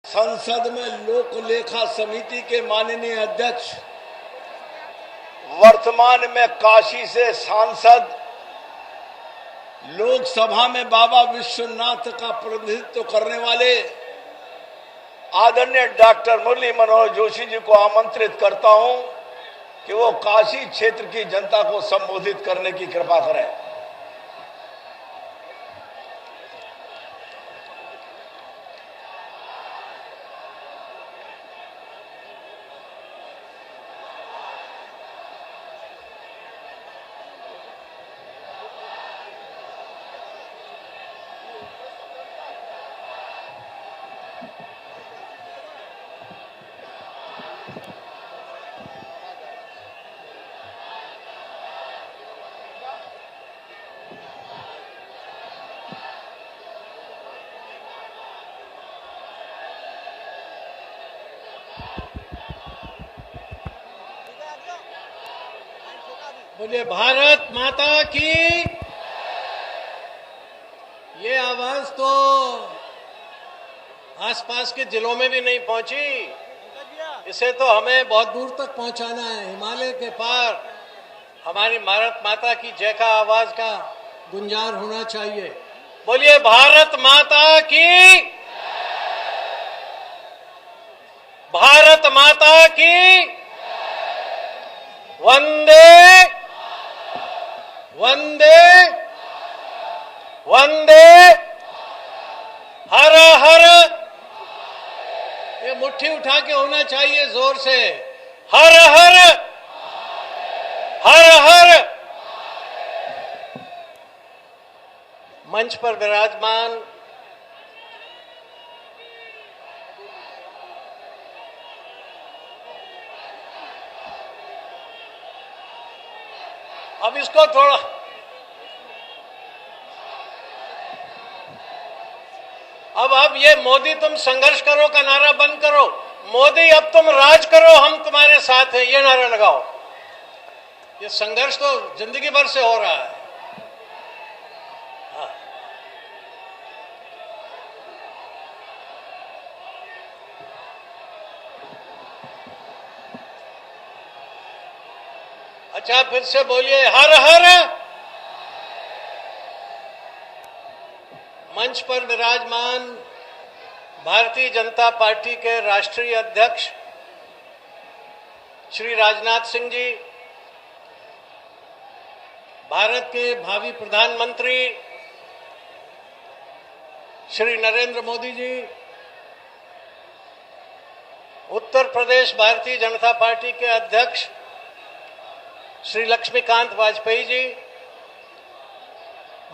संसद में लोक लेखा समिति के माननीय अध्यक्ष, वर्तमान में काशी से सांसद, लोकसभा में बाबा विश्वनाथ का प्रतिनिधित्व करने वाले आदरणीय डॉक्टर मुरली मनोहर जोशी जी को आमंत्रित करता हूं कि वो काशी क्षेत्र की जनता को संबोधित करने की कृपा करें। बोलिए भारत माता की। ये आवाज तो आसपास के जिलों में भी नहीं पहुंची, इसे तो हमें बहुत दूर तक पहुंचाना है। हिमालय के पार हमारी भारत माता की जय का आवाज का गुंजार होना चाहिए। बोलिए भारत माता की, भारत माता की। वंदे वंदे वंदे, हर हर। ये मुट्ठी उठा के होना चाहिए जोर से। हर हर हर हर। मंच पर विराजमान अब इसको थोड़ा, अब ये मोदी तुम संघर्ष करो का नारा बंद करो। मोदी अब तुम राज करो, हम तुम्हारे साथ हैं, ये नारा लगाओ। ये संघर्ष तो जिंदगी भर से हो रहा है। हाँ। अच्छा, फिर से बोलिए हर हर। मंच पर विराजमान भारतीय जनता पार्टी के राष्ट्रीय अध्यक्ष श्री राजनाथ सिंह जी, भारत के भावी प्रधानमंत्री श्री नरेंद्र मोदी जी, उत्तर प्रदेश भारतीय जनता पार्टी के अध्यक्ष श्री लक्ष्मीकांत वाजपेयी जी,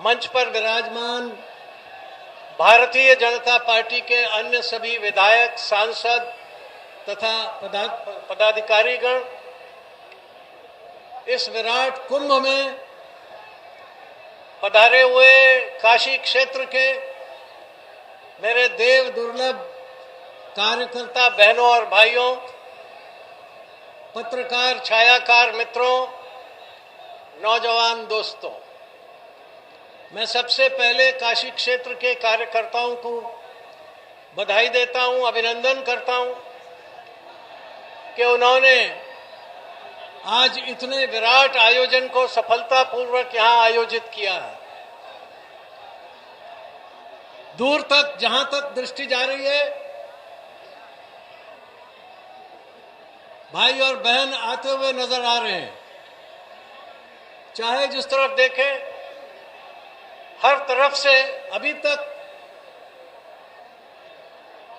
मंच पर विराजमान भारतीय जनता पार्टी के अन्य सभी विधायक, सांसद तथा पदाधिकारीगण, इस विराट कुंभ में पधारे हुए काशी क्षेत्र के मेरे देव दुर्लभ कार्यकर्ता बहनों और भाइयों, पत्रकार, छायाकार मित्रों, नौजवान दोस्तों, मैं सबसे पहले काशी क्षेत्र के कार्यकर्ताओं को बधाई देता हूं, अभिनंदन करता हूं कि उन्होंने आज इतने विराट आयोजन को सफलतापूर्वक यहां आयोजित किया है। दूर तक, जहां तक दृष्टि जा रही है, भाई और बहन आते हुए नजर आ रहे हैं। चाहे जिस तरफ देखें, हर तरफ से अभी तक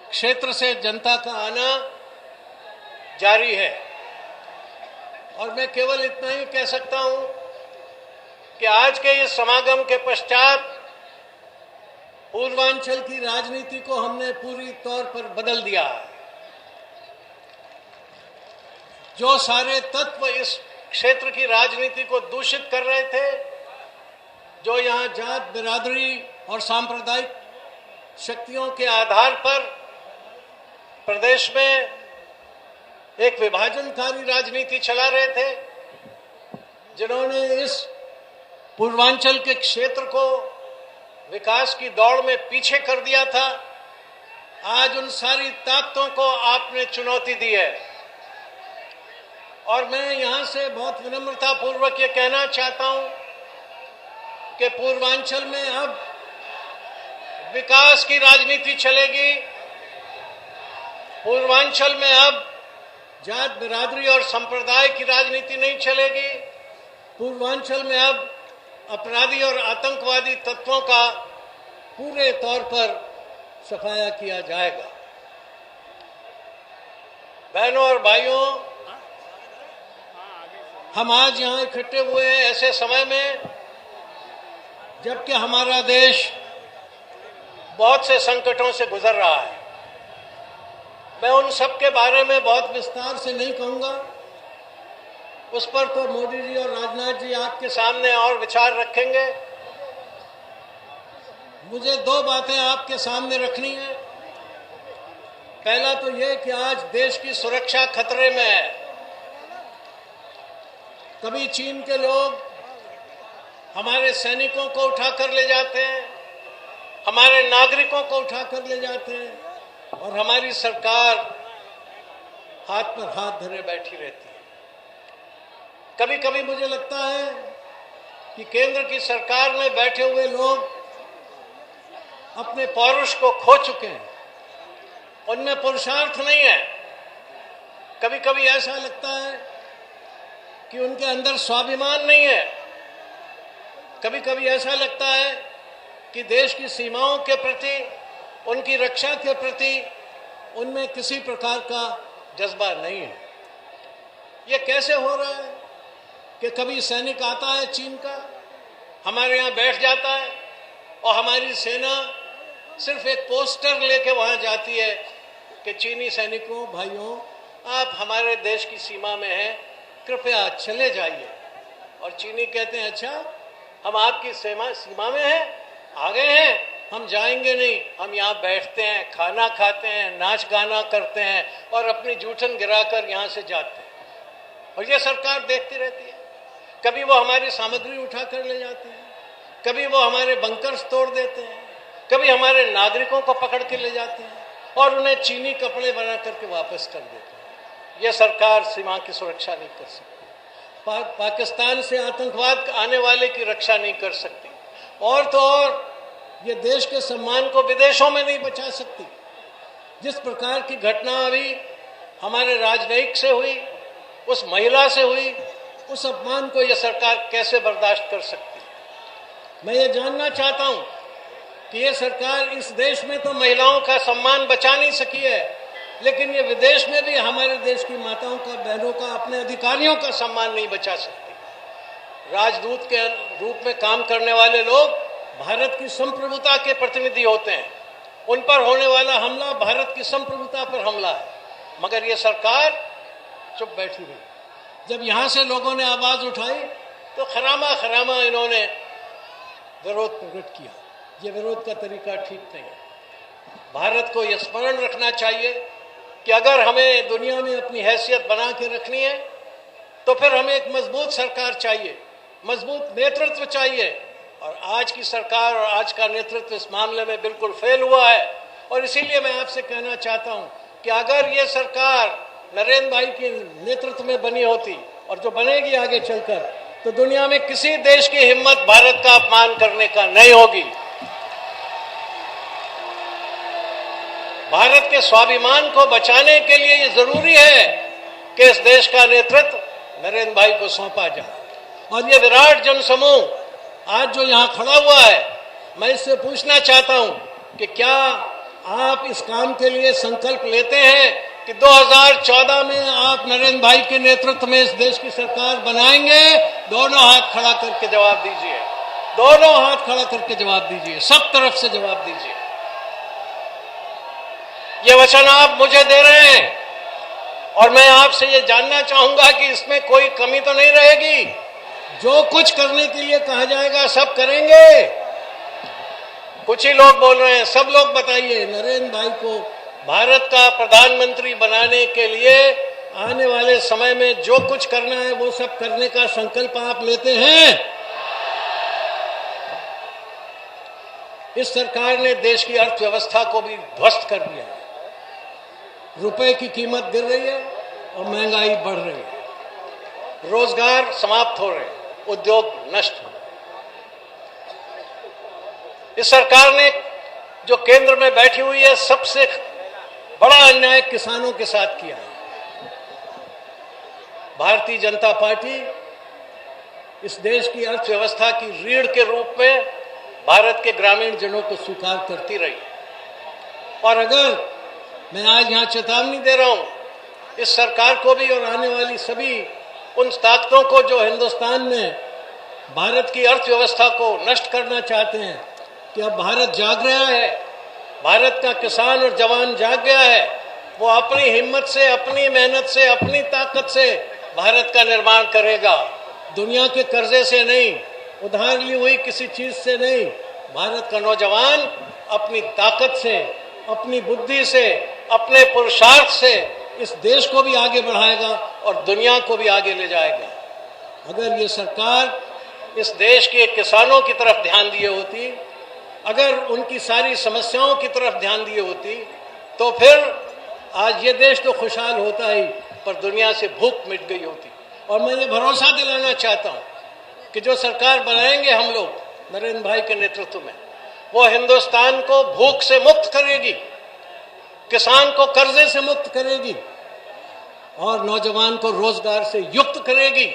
क्षेत्र से जनता का आना जारी है। और मैं केवल इतना ही कह सकता हूं कि आज के इस समागम के पश्चात पूर्वांचल की राजनीति को हमने पूरी तौर पर बदल दिया है। जो सारे तत्व इस क्षेत्र की राजनीति को दूषित कर रहे थे, जो यहां जात, बिरादरी और सांप्रदायिक शक्तियों के आधार पर प्रदेश में एक विभाजनकारी राजनीति चला रहे थे, जिन्होंने इस पूर्वांचल के क्षेत्र को विकास की दौड़ में पीछे कर दिया था, आज उन सारी ताकतों को आपने चुनौती दी है। और मैं यहां से बहुत विनम्रता पूर्वक ये कहना चाहता हूं कि पूर्वांचल में अब विकास की राजनीति चलेगी। पूर्वांचल में अब जात बिरादरी और संप्रदाय की राजनीति नहीं चलेगी। पूर्वांचल में अब अपराधी और आतंकवादी तत्वों का पूरे तौर पर सफाया किया जाएगा। बहनों और भाइयों, हम आज यहां इकट्ठे हुए हैं ऐसे समय में जबकि हमारा देश बहुत से संकटों से गुजर रहा है। मैं उन सब के बारे में बहुत विस्तार से नहीं कहूंगा, उस पर तो मोदी जी और राजनाथ जी आपके सामने और विचार रखेंगे। मुझे दो बातें आपके सामने रखनी है। पहला तो यह कि आज देश की सुरक्षा खतरे में है। कभी चीन के लोग हमारे सैनिकों को उठाकर ले जाते हैं, हमारे नागरिकों को उठाकर ले जाते हैं, और हमारी सरकार हाथ पर हाथ धरे बैठी रहती है। कभी कभी मुझे लगता है कि केंद्र की सरकार में बैठे हुए लोग अपने पौरुष को खो चुके हैं, उनमें पुरुषार्थ नहीं है। कभी कभी ऐसा लगता है कि उनके अंदर स्वाभिमान नहीं है। कभी कभी ऐसा लगता है कि देश की सीमाओं के प्रति, उनकी रक्षा के प्रति उनमें किसी प्रकार का जज्बा नहीं है। ये कैसे हो रहा है कि कभी सैनिक आता है चीन का, हमारे यहाँ बैठ जाता है और हमारी सेना सिर्फ एक पोस्टर लेके वहां जाती है कि चीनी सैनिकों, भाइयों, आप हमारे देश की सीमा में हैं, कृपया चले जाइए। और चीनी कहते हैं, अच्छा हम आपकी सीमा में हैं, आ गए हैं, हम जाएंगे नहीं, हम यहाँ बैठते हैं, खाना खाते हैं, नाच गाना करते हैं और अपनी जूठन गिराकर यहाँ से जाते हैं। और ये सरकार देखती रहती है। कभी वो हमारी सामग्री उठा कर ले जाते हैं, कभी वो हमारे बंकर्स तोड़ देते हैं, कभी हमारे नागरिकों को पकड़ के ले जाते हैं और उन्हें चीनी कपड़े बना करके वापस कर देते हैं। ये सरकार सीमा की सुरक्षा नहीं कर सकती। पाकिस्तान से आतंकवाद आने वाले की रक्षा नहीं कर सकती। और तो और ये देश के सम्मान को विदेशों में नहीं बचा सकती। जिस प्रकार की घटना अभी हमारे राजनयिक से हुई, उस महिला से हुई, उस अपमान को यह सरकार कैसे बर्दाश्त कर सकती है? मैं ये जानना चाहता हूं कि ये सरकार इस देश में तो महिलाओं का सम्मान बचा नहीं सकी है, लेकिन ये विदेश में भी हमारे देश की माताओं का, बहनों का, अपने अधिकारियों का सम्मान नहीं बचा सकती। राजदूत के रूप में काम करने वाले लोग भारत की संप्रभुता के प्रतिनिधि होते हैं। उन पर होने वाला हमला भारत की संप्रभुता पर हमला है, मगर ये सरकार चुप बैठी रही। जब यहां से लोगों ने आवाज उठाई तो खरामा खरामा इन्होंने विरोध प्रकट किया। ये विरोध का तरीका ठीक नहीं है। भारत को यह स्मरण रखना चाहिए कि अगर हमें दुनिया में अपनी हैसियत बना के रखनी है तो फिर हमें एक मजबूत सरकार चाहिए, मजबूत नेतृत्व चाहिए। और आज की सरकार और आज का नेतृत्व इस मामले में बिल्कुल फेल हुआ है। और इसीलिए मैं आपसे कहना चाहता हूं कि अगर ये सरकार नरेंद्र भाई के नेतृत्व में बनी होती और जो बनेगी आगे चलकर, तो दुनिया में किसी देश की हिम्मत भारत का अपमान करने का नहीं होगी। भारत के स्वाभिमान को बचाने के लिए ये जरूरी है कि इस देश का नेतृत्व नरेंद्र भाई को सौंपा जाए। और ये विराट जनसमूह आज जो यहां खड़ा हुआ है, मैं इससे पूछना चाहता हूं कि क्या आप इस काम के लिए संकल्प लेते हैं कि 2014 में आप नरेंद्र भाई के नेतृत्व में इस देश की सरकार बनाएंगे? दोनों हाथ खड़ा करके जवाब दीजिए, दोनों हाथ खड़ा करके जवाब दीजिए, सब तरफ से जवाब दीजिए। ये वचन आप मुझे दे रहे हैं और मैं आपसे ये जानना चाहूंगा कि इसमें कोई कमी तो नहीं रहेगी। जो कुछ करने के लिए कहा जाएगा सब करेंगे। कुछ ही लोग बोल रहे हैं, सब लोग बताइए, नरेंद्र भाई को भारत का प्रधानमंत्री बनाने के लिए आने वाले समय में जो कुछ करना है वो सब करने का संकल्प आप लेते हैं? इस सरकार ने देश की अर्थव्यवस्था को भी ध्वस्त कर दिया है। रुपए की कीमत गिर रही है और महंगाई बढ़ रही है। रोजगार समाप्त हो रहे हैं, उद्योग नष्ट हो रहे हैं। इस सरकार ने जो केंद्र में बैठी हुई है, सबसे बड़ा अन्याय किसानों के साथ किया है। भारतीय जनता पार्टी इस देश की अर्थव्यवस्था की रीढ़ के रूप में भारत के ग्रामीण जनों को स्वीकार करती रही। और अगर मैं आज यहां चेतावनी दे रहा हूं इस सरकार को भी और आने वाली सभी उन ताकतों को जो हिंदुस्तान में भारत की अर्थव्यवस्था को नष्ट करना चाहते हैं, कि अब भारत जाग रहा है, भारत का किसान और जवान जाग गया है। वो अपनी हिम्मत से, अपनी मेहनत से, अपनी ताकत से भारत का निर्माण करेगा। दुनिया के कर्जे से नहीं, उधार ली हुई किसी चीज से नहीं। भारत का नौजवान अपनी ताकत से, अपनी बुद्धि से, अपने पुरुषार्थ से इस देश को भी आगे बढ़ाएगा और दुनिया को भी आगे ले जाएगा। अगर ये सरकार इस देश के किसानों की तरफ ध्यान दिए होती, अगर उनकी सारी समस्याओं की तरफ ध्यान दिए होती, तो फिर आज ये देश तो खुशहाल होता ही, पर दुनिया से भूख मिट गई होती। और मैं ये भरोसा दिलाना चाहता हूं कि जो सरकार बनाएंगे हम लोग नरेंद्र भाई के नेतृत्व में, वो हिंदुस्तान को भूख से मुक्त करेगी, किसान को कर्जे से मुक्त करेगी और नौजवान को रोजगार से युक्त करेगी।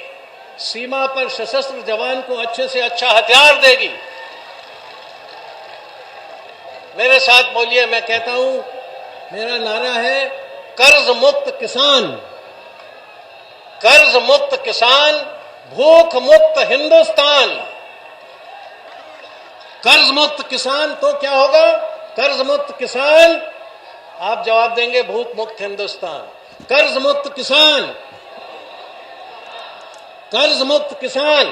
सीमा पर सशस्त्र जवान को अच्छे से अच्छा हथियार देगी। मेरे साथ बोलिए, मैं कहता हूं, मेरा नारा है कर्ज मुक्त किसान, कर्ज मुक्त किसान, भूख मुक्त हिंदुस्तान। कर्ज मुक्त किसान तो क्या होगा? कर्ज मुक्त किसान, आप जवाब देंगे भूख मुक्त हिंदुस्तान। कर्ज मुक्त किसान, कर्ज मुक्त किसान,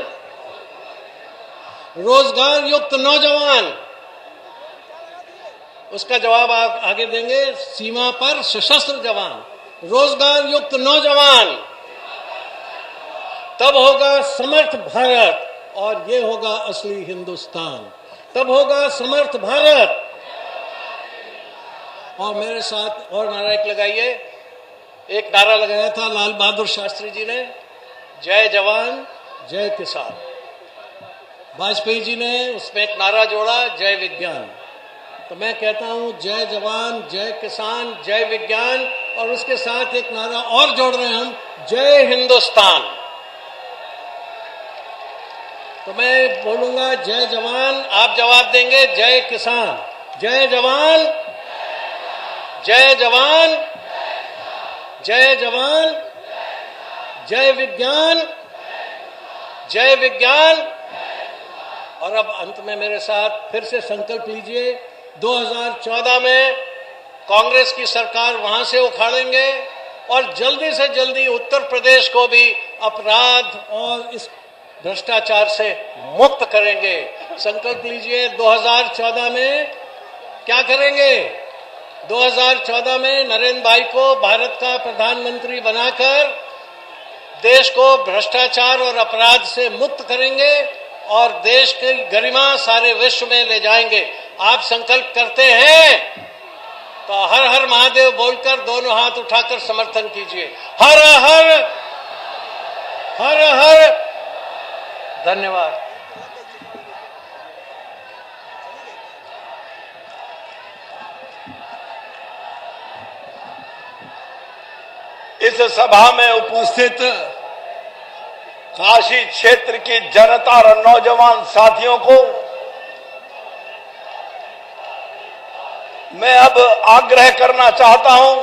रोजगार युक्त नौजवान। उसका जवाब आप आगे देंगे, सीमा पर सशस्त्र जवान, रोजगार युक्त नौजवान। तब होगा समर्थ भारत और ये होगा असली हिंदुस्तान। तब होगा समर्थ भारत। और मेरे साथ और नारा एक लगाइए। एक नारा लगाया था लाल बहादुर शास्त्री जी ने, जय जवान जय किसान। वाजपेयी जी ने उसमें एक नारा जोड़ा, जय विज्ञान। तो मैं कहता हूं जय जवान जय किसान जय विज्ञान, और उसके साथ एक नारा और जोड़ रहे हैं हम, जय हिंदुस्तान। तो मैं बोलूंगा जय जवान, आप जवाब देंगे जय किसान। जय जवान जय जवान जय जवान जय विज्ञान जय विज्ञान। और अब अंत में मेरे साथ फिर से संकल्प लीजिए, 2014 में कांग्रेस की सरकार वहां से उखाड़ेंगे और जल्दी से जल्दी उत्तर प्रदेश को भी अपराध और इस भ्रष्टाचार से मुक्त करेंगे। संकल्प लीजिए, 2014 में क्या करेंगे? 2014 में नरेंद्र भाई को भारत का प्रधानमंत्री बनाकर देश को भ्रष्टाचार और अपराध से मुक्त करेंगे और देश की गरिमा सारे विश्व में ले जाएंगे। आप संकल्प करते हैं तो हर हर महादेव बोलकर दोनों हाथ उठाकर समर्थन कीजिए। हर हर हर हर। धन्यवाद। इस सभा में उपस्थित काशी क्षेत्र की जनता और नौजवान साथियों को मैं अब आग्रह करना चाहता हूं,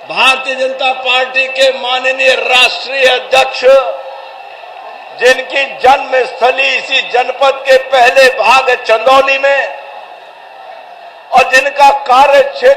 भारतीय जनता पार्टी के माननीय राष्ट्रीय अध्यक्ष, जिनकी जन्म स्थली इसी जनपद के पहले भाग चंदौली में और जिनका कार्य क्षेत्र